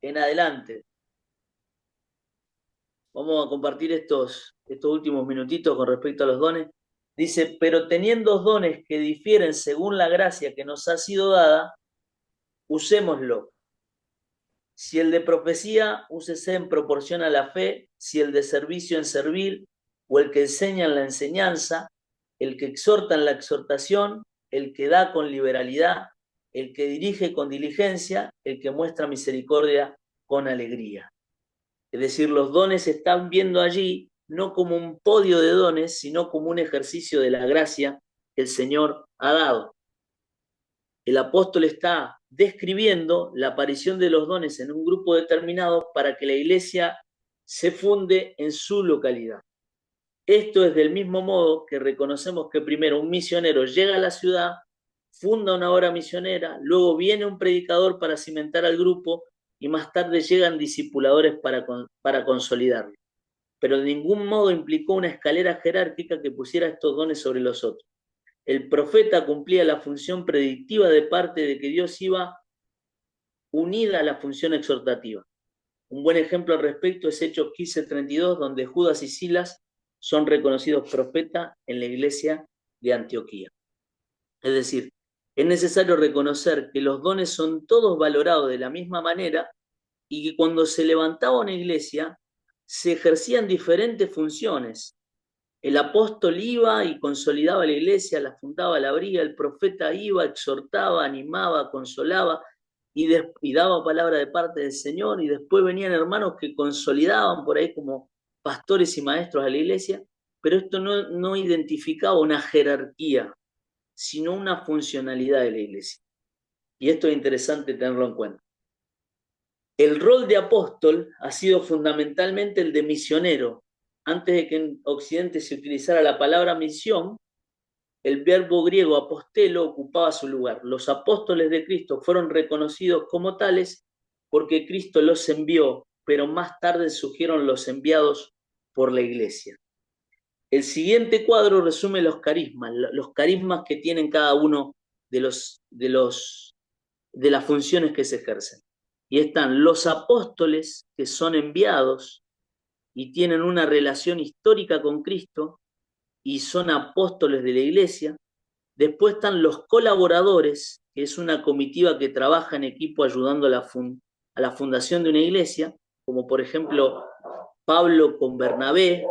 en adelante. Vamos a compartir estos últimos minutitos con respecto a los dones. Dice, pero teniendo dones que difieren según la gracia que nos ha sido dada, usémoslo. Si el de profecía, úsese en proporción a la fe, si el de servicio en servir, o el que enseña en la enseñanza, el que exhorta en la exhortación, el que da con liberalidad, el que dirige con diligencia, el que muestra misericordia con alegría. Es decir, los dones se están viendo allí no como un podio de dones, sino como un ejercicio de la gracia que el Señor ha dado. El apóstol está describiendo la aparición de los dones en un grupo determinado para que la iglesia se funde en su localidad. Esto es del mismo modo que reconocemos que primero un misionero llega a la ciudad, funda una obra misionera, luego viene un predicador para cimentar al grupo y más tarde llegan discipuladores para consolidarlo. Pero de ningún modo implicó una escalera jerárquica que pusiera estos dones sobre los otros. El profeta cumplía la función predictiva de parte de que Dios iba unida a la función exhortativa. Un buen ejemplo al respecto es Hechos 15:32, donde Judas y Silas son reconocidos profetas en la iglesia de Antioquía. Es decir, es necesario reconocer que los dones son todos valorados de la misma manera y que cuando se levantaba una iglesia se ejercían diferentes funciones. El apóstol iba y consolidaba la iglesia, la fundaba, la abría, el profeta iba, exhortaba, animaba, consolaba y daba palabra de parte del Señor, y después venían hermanos que consolidaban por ahí como pastores y maestros a la iglesia, pero esto no identificaba una jerarquía, sino una funcionalidad de la iglesia. Y esto es interesante tenerlo en cuenta. El rol de apóstol ha sido fundamentalmente el de misionero. Antes de que en Occidente se utilizara la palabra misión, el verbo griego apostelo ocupaba su lugar. Los apóstoles de Cristo fueron reconocidos como tales porque Cristo los envió, pero más tarde surgieron los enviados por la iglesia. El siguiente cuadro resume los carismas que tienen cada uno de las funciones que se ejercen. Y están los apóstoles, que son enviados y tienen una relación histórica con Cristo y son apóstoles de la iglesia. Después están los colaboradores, que es una comitiva que trabaja en equipo ayudando a la fundación de una iglesia, como por ejemplo Pablo con Bernabé,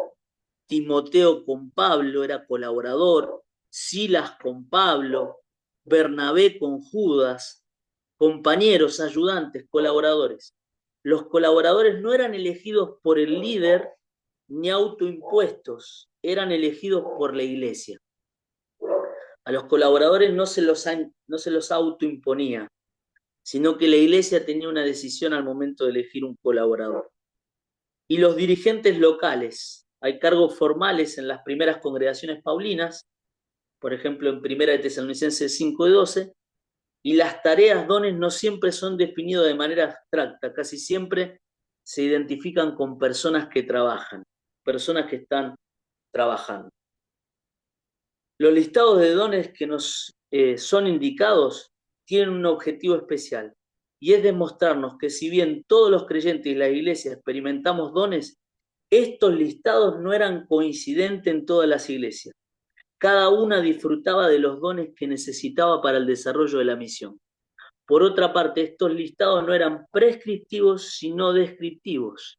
Timoteo con Pablo era colaborador, Silas con Pablo, Bernabé con Judas, compañeros, ayudantes, colaboradores. Los colaboradores no eran elegidos por el líder ni autoimpuestos, eran elegidos por la iglesia. A los colaboradores no se los autoimponía, sino que la iglesia tenía una decisión al momento de elegir un colaborador. Y los dirigentes locales, hay cargos formales en las primeras congregaciones paulinas, por ejemplo en 1 de Tesalonicenses 5:12, y las tareas, dones, no siempre son definidos de manera abstracta, casi siempre se identifican con personas que trabajan, personas que están trabajando. Los listados de dones que nos son indicados tienen un objetivo especial, y es demostrarnos que si bien todos los creyentes y la iglesia experimentamos dones, estos listados no eran coincidentes en todas las iglesias. Cada una disfrutaba de los dones que necesitaba para el desarrollo de la misión. Por otra parte, estos listados no eran prescriptivos, sino descriptivos.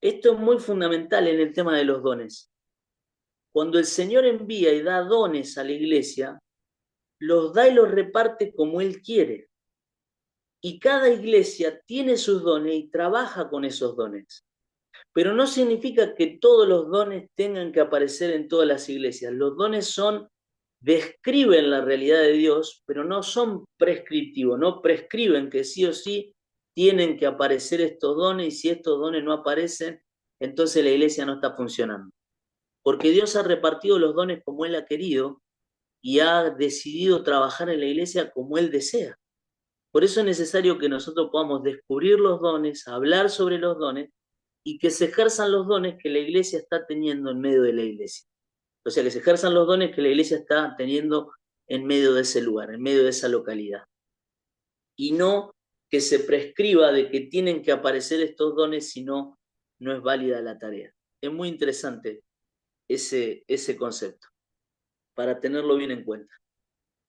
Esto es muy fundamental en el tema de los dones. Cuando el Señor envía y da dones a la iglesia, los da y los reparte como Él quiere. Y cada iglesia tiene sus dones y trabaja con esos dones. Pero no significa que todos los dones tengan que aparecer en todas las iglesias. Los dones describen la realidad de Dios, pero no son prescriptivos, no prescriben que sí o sí tienen que aparecer estos dones, y si estos dones no aparecen, entonces la iglesia no está funcionando. Porque Dios ha repartido los dones como Él ha querido y ha decidido trabajar en la iglesia como Él desea. Por eso es necesario que nosotros podamos descubrir los dones, hablar sobre los dones y que se ejerzan los dones que la iglesia está teniendo en medio de la iglesia. O sea, que se ejerzan los dones que la iglesia está teniendo en medio de ese lugar, en medio de esa localidad. Y no que se prescriba de que tienen que aparecer estos dones, si no, no es válida la tarea. Es muy interesante ese concepto, para tenerlo bien en cuenta.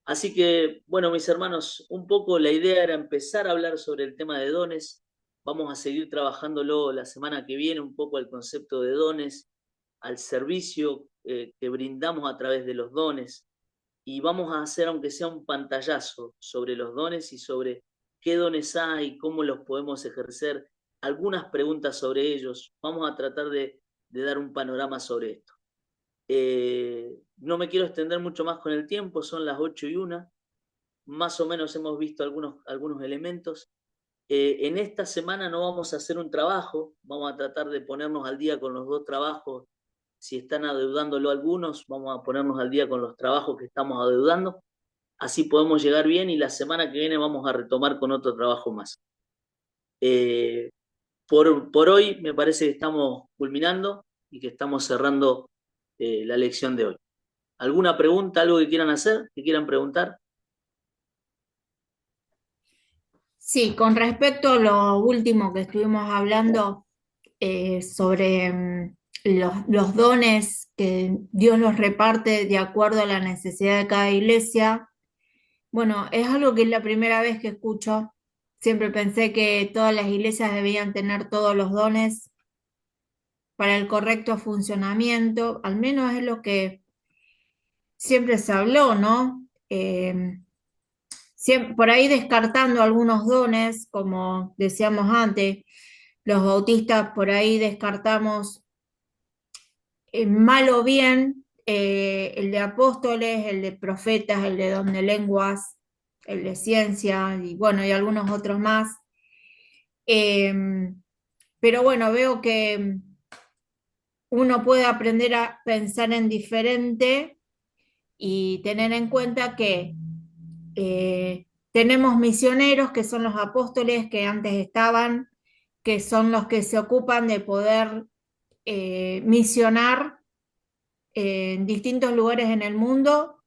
Así que, bueno, mis hermanos, un poco la idea era empezar a hablar sobre el tema de dones. Vamos a seguir trabajándolo la semana que viene, un poco al concepto de dones, al servicio que brindamos a través de los dones. Y vamos a hacer, aunque sea un pantallazo, sobre los dones y sobre qué dones hay, cómo los podemos ejercer, algunas preguntas sobre ellos. Vamos a tratar de dar un panorama sobre esto. No me quiero extender mucho más con el tiempo, son las 8:01, más o menos hemos visto algunos elementos. En esta semana no vamos a hacer un trabajo, vamos a tratar de ponernos al día con los dos trabajos. Si están adeudándolo algunos, vamos a ponernos al día con los trabajos que estamos adeudando. Así podemos llegar bien y la semana que viene vamos a retomar con otro trabajo más. Eh, por hoy me parece que estamos culminando y que estamos cerrando la lección de hoy. ¿Alguna pregunta, algo que quieran hacer, que quieran preguntar? Sí, con respecto a lo último que estuvimos hablando sobre los dones que Dios los reparte de acuerdo a la necesidad de cada iglesia, bueno, es algo que es la primera vez que escucho. Siempre pensé que todas las iglesias debían tener todos los dones para el correcto funcionamiento, al menos es lo que siempre se habló, ¿no? Por ahí descartando algunos dones, como decíamos antes, los bautistas por ahí descartamos mal o bien el de apóstoles, el de profetas, el de don de lenguas, el de ciencia y bueno, y algunos otros más. Eh, pero bueno, veo que uno puede aprender a pensar en diferente y tener en cuenta que tenemos misioneros que son los apóstoles que antes estaban, que son los que se ocupan de poder misionar en distintos lugares en el mundo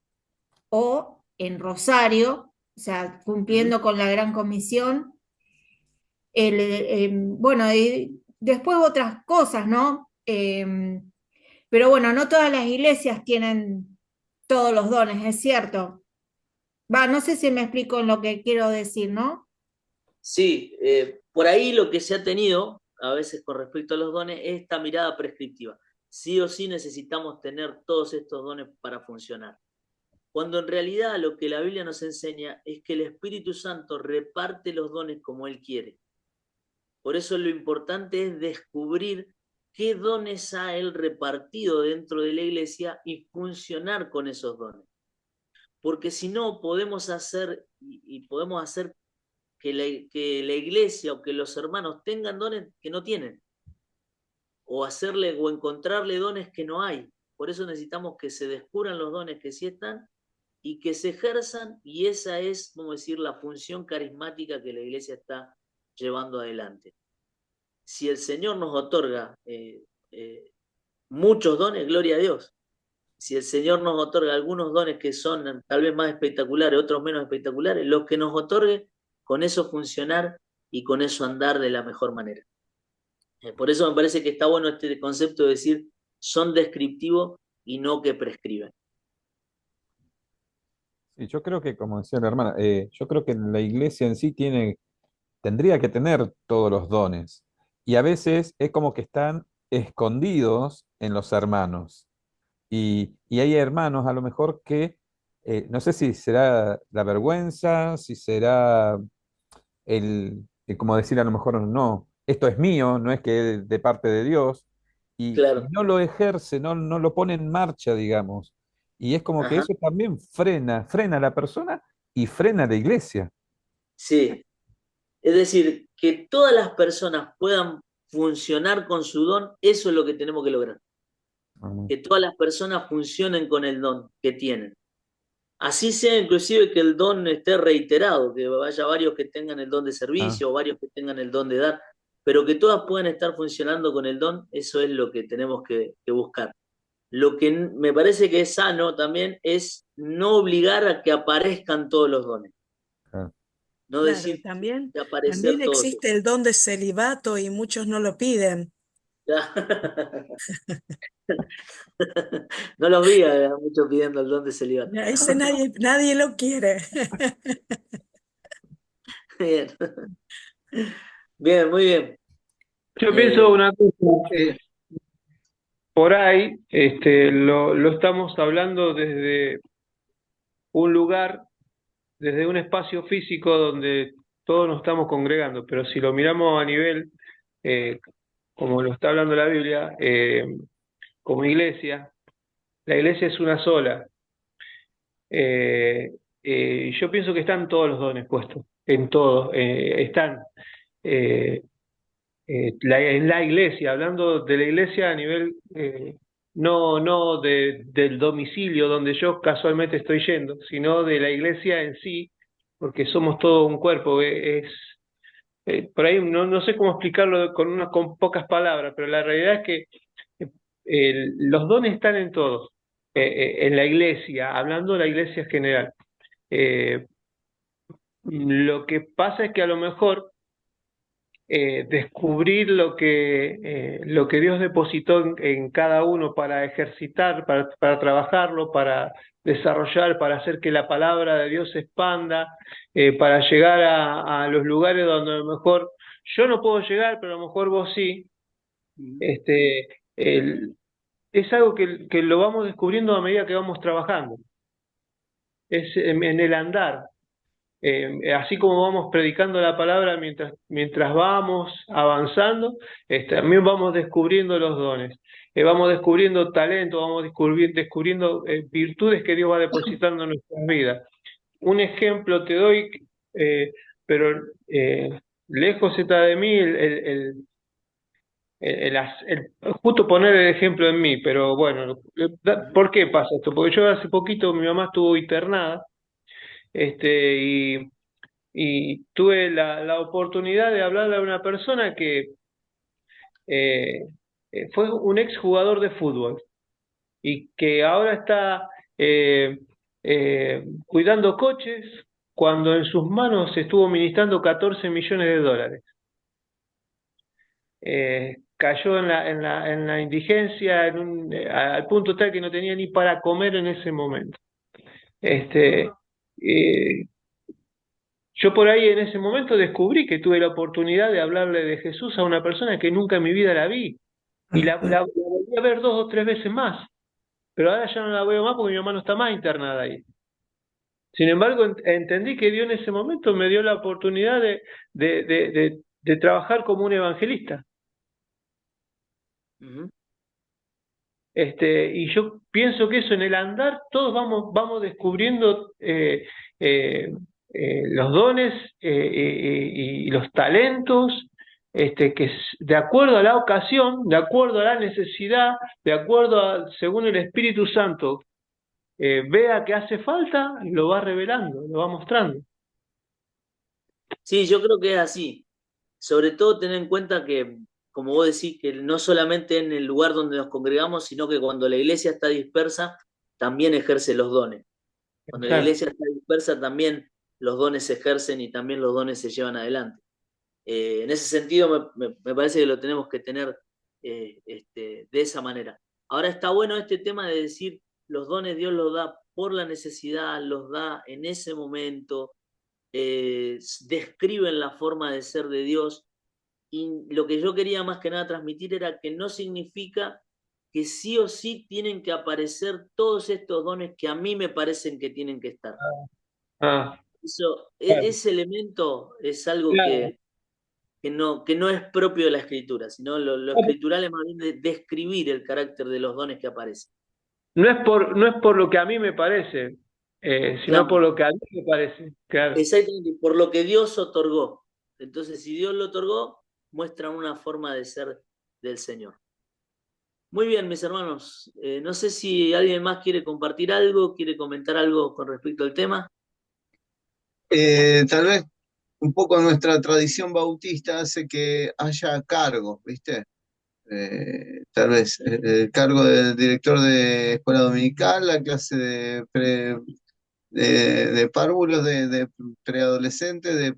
o en Rosario, o sea, cumpliendo con la gran comisión. Bueno, y después otras cosas, ¿no? Pero bueno, no todas las iglesias tienen todos los dones, es cierto. Va, no sé si me explico en lo que quiero decir, ¿no? Sí, por ahí lo que se ha tenido, a veces con respecto a los dones, es esta mirada prescriptiva. Sí o sí necesitamos tener todos estos dones para funcionar. Cuando en realidad lo que la Biblia nos enseña es que el Espíritu Santo reparte los dones como Él quiere. Por eso lo importante es descubrir qué dones ha Él repartido dentro de la iglesia y funcionar con esos dones. Porque si no, podemos hacer y podemos hacer que la iglesia o que los hermanos tengan dones que no tienen, o hacerle o encontrarle dones que no hay. Por eso necesitamos que se descubran los dones que sí están y que se ejerzan, y esa es, vamos a decir, la función carismática que la iglesia está llevando adelante. Si el Señor nos otorga muchos dones, gloria a Dios. Si el Señor nos otorga algunos dones que son tal vez más espectaculares, otros menos espectaculares, los que nos otorgue, con eso funcionar y con eso andar de la mejor manera. Por eso me parece que está bueno este concepto de decir son descriptivos y no que prescriben. Y yo creo que, como decía la hermana, yo creo que la iglesia en sí tendría que tener todos los dones. Y a veces es como que están escondidos en los hermanos. Y hay hermanos a lo mejor que, no sé si será la vergüenza, si será como decir a lo mejor, no, esto es mío, no es que es de parte de Dios, y Claro, no lo ejerce, no lo pone en marcha, digamos. Y es como que ajá, eso también frena a la persona y frena a la iglesia. sí. Es decir, que todas las personas puedan funcionar con su don, eso es lo que tenemos que lograr. Mm. Que todas las personas funcionen con el don que tienen. Así sea inclusive que el don esté reiterado, que haya varios que tengan el don de Ah, servicio o varios que tengan el don de dar, pero que todas puedan estar funcionando con el don, eso es lo que tenemos que buscar. Lo que me parece que es sano también es no obligar a que aparezcan todos los dones. claro. no Claro, decir también, de también aparecer todo. existe el don de celibato y muchos no lo piden. No los vi a muchos pidiendo el don de celibato. A ese nadie lo quiere. Bien, bien, muy bien. Yo pienso Eh, una cosa, por ahí lo estamos hablando desde un lugar, desde un espacio físico donde todos nos estamos congregando, pero si lo miramos a nivel, eh, como lo está hablando la Biblia, como iglesia, la iglesia es una sola. Eh, yo pienso que están todos los dones puestos, en todos, están. eh, en la iglesia, hablando de la iglesia a nivel, no del domicilio donde yo casualmente estoy yendo, sino de la iglesia en sí, porque somos todo un cuerpo. Por ahí no sé cómo explicarlo con pocas palabras, pero la realidad es que los dones están en todos, en la iglesia, hablando de la iglesia en general. Eh, lo que pasa es que a lo mejor descubrir lo que Dios depositó en cada uno para ejercitar, para trabajarlo, para desarrollar, para hacer que la palabra de Dios se expanda, para llegar a los lugares donde a lo mejor yo no puedo llegar, pero a lo mejor vos sí. Este, el- es algo que lo vamos descubriendo a medida que vamos trabajando. Es en el andar. Así como vamos predicando la palabra mientras vamos avanzando, también vamos descubriendo los dones, vamos descubriendo talento, vamos descubriendo virtudes que Dios va depositando en nuestras vidas. Un ejemplo te doy, eh, pero lejos está de mí justo poner el ejemplo en mí, pero bueno, ¿por qué pasa esto? Porque yo hace poquito mi mamá estuvo internada, y tuve la oportunidad de hablarle a una persona que eh, fue un ex jugador de fútbol y que ahora está cuidando coches cuando en sus manos estuvo ministrando 14 millones de dólares. Cayó en la indigencia al punto tal que no tenía ni para comer en ese momento. Este, eh, Yo por ahí en ese momento descubrí que tuve la oportunidad de hablarle de Jesús a una persona que nunca en mi vida la vi. Y la volví a ver 2 o 3 veces más. Pero ahora ya no la veo más porque mi mamá no está más internada ahí. Sin embargo, entendí que Dios en ese momento me dio la oportunidad de trabajar como un evangelista. ujú. Y yo pienso que eso en el andar, todos vamos descubriendo los dones y los talentos, de acuerdo a la ocasión, de acuerdo a la necesidad, de acuerdo según el Espíritu Santo vea que hace falta, lo va revelando, lo va mostrando. Sí, yo creo que es así. Sobre todo tener en cuenta que, como vos decís, que no solamente en el lugar donde nos congregamos, sino que cuando la iglesia está dispersa, también ejerce los dones. Cuando la Exacto. iglesia está dispersa, también los dones se ejercen y también los dones se llevan adelante. En ese sentido, me parece que lo tenemos que tener de esa manera. Ahora está bueno este tema de decir, los dones Dios los da por la necesidad, los da en ese momento, describen la forma de ser de Dios. Y lo que yo quería más que nada transmitir era que no significa que sí o sí tienen que aparecer todos estos dones que a mí me parecen que tienen que estar. Ah, Eso, claro, ese elemento es algo claro. que no es propio de la escritura, sino lo escritural es más bien de describir el carácter de los dones que aparecen. No es por lo que a mí me parece, sino por Claro, lo que a mí me parece. Claro. exactamente, por lo que Dios otorgó. Entonces, si Dios lo otorgó, muestra una forma de ser del Señor. Muy bien, mis hermanos. No sé si alguien más quiere compartir algo, quiere comentar algo con respecto al tema. Tal vez un poco nuestra tradición bautista hace que haya cargos, ¿viste? Tal vez el cargo del director de escuela dominical, la clase de de párvulos, de preadolescentes,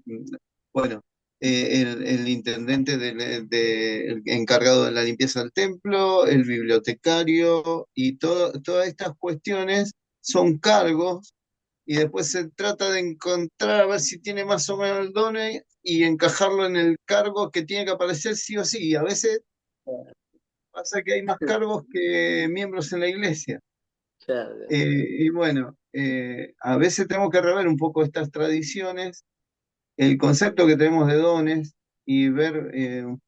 bueno, el intendente el encargado de la limpieza del templo, el bibliotecario y todas estas cuestiones son cargos y después se trata de encontrar a ver si tiene más o menos el don y encajarlo en el cargo que tiene que aparecer sí o sí. Y a veces pasa que hay más cargos que miembros en la iglesia. Claro. Y bueno, a veces tenemos que rever un poco estas tradiciones, el concepto que tenemos de dones y ver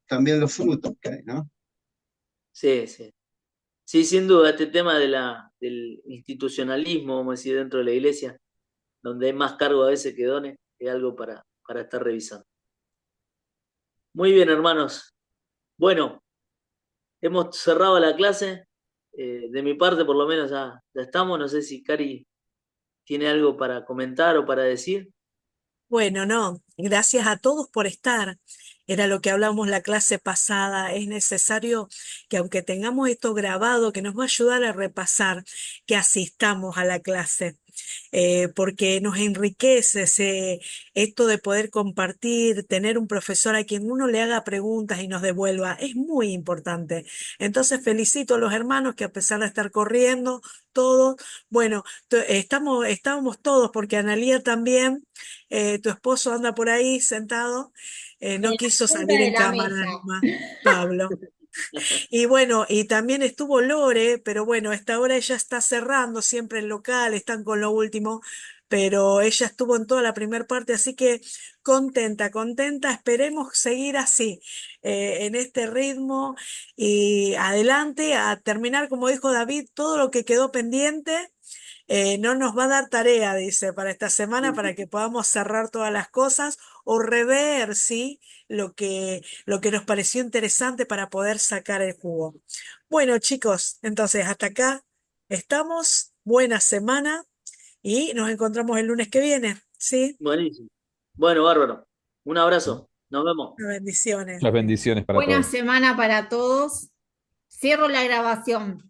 también los frutos que hay, ¿no? Sí, sí. Sí, sin duda, este tema del institucionalismo, vamos a decir, dentro de la iglesia, donde hay más cargo a veces que dones, es algo para estar revisando. Muy bien, hermanos. Bueno, hemos cerrado la clase. De mi parte, por lo menos, ya estamos. No sé si Cari tiene algo para comentar o para decir. Bueno, no, gracias a todos por estar. Era lo que hablamos la clase pasada. Es necesario que aunque tengamos esto grabado, que nos va a ayudar a repasar, que asistamos a la clase. Porque nos enriquece esto de poder compartir, tener un profesor a quien uno le haga preguntas y nos devuelva, es muy importante. Entonces felicito a los hermanos que a pesar de estar corriendo, todos, bueno, estábamos todos, porque Analía también, tu esposo anda por ahí sentado, En no la quiso punta salir de en la cámara mesa. nomás, Pablo. Y bueno, y también estuvo Lore, pero bueno, a esta hora ella está cerrando siempre el local, están con lo último, pero ella estuvo en toda la primera parte, así que contenta, contenta, esperemos seguir así, en este ritmo y adelante a terminar, como dijo David, todo lo que quedó pendiente. No nos va a dar tarea, dice, para esta semana, para que podamos cerrar todas las cosas o rever, ¿sí? Lo que nos pareció interesante para poder sacar el jugo. Bueno, chicos, entonces hasta acá estamos. Buena semana y nos encontramos el lunes que viene, ¿sí? Buenísimo. Bueno, bárbaro. Un abrazo. Nos vemos. Bendiciones. Muchas bendiciones para Buena todos. semana para todos. Cierro la grabación.